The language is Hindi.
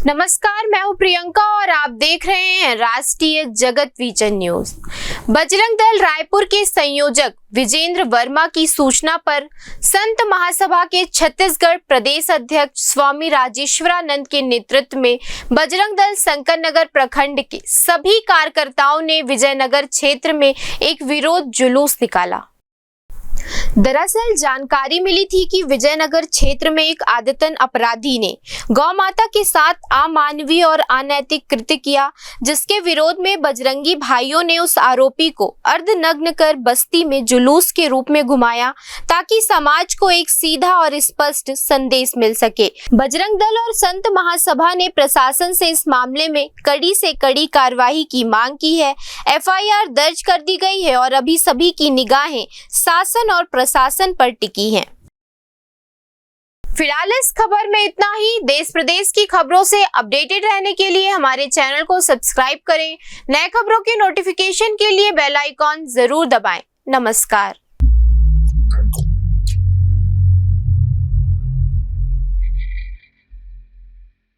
नमस्कार, मैं हूं प्रियंका और आप देख रहे हैं राष्ट्रीय जगत विजन न्यूज। बजरंग दल रायपुर के संयोजक विजेंद्र वर्मा की सूचना पर संत महासभा के छत्तीसगढ़ प्रदेश अध्यक्ष स्वामी राजेश्वरानंद के नेतृत्व में बजरंग दल शंकर नगर प्रखंड के सभी कार्यकर्ताओं ने विजयनगर क्षेत्र में एक विरोध जुलूस निकाला। दरअसल जानकारी मिली थी कि विजयनगर क्षेत्र में एक आदतन अपराधी ने गौ माता के साथ अमानवीय और अनैतिक कृत्य किया, जिसके विरोध में बजरंगी भाइयों ने उस आरोपी को अर्धनग्न कर बस्ती में जुलूस के रूप में घुमाया ताकि समाज को एक सीधा और स्पष्ट संदेश मिल सके। बजरंग दल और संत महासभा ने प्रशासन से इस मामले में कड़ी से कड़ी कार्रवाई की मांग की है। एफआईआर दर्ज कर दी गई है और अभी सभी की निगाहें शासन और प्रशासन पर टिकी हैं। फिलहाल इस खबर में इतना ही। देश प्रदेश की खबरों से अपडेटेड रहने के लिए हमारे चैनल को सब्सक्राइब करें। नए खबरों के नोटिफिकेशन के लिए बेल आइकॉन जरूर दबाएं। नमस्कार।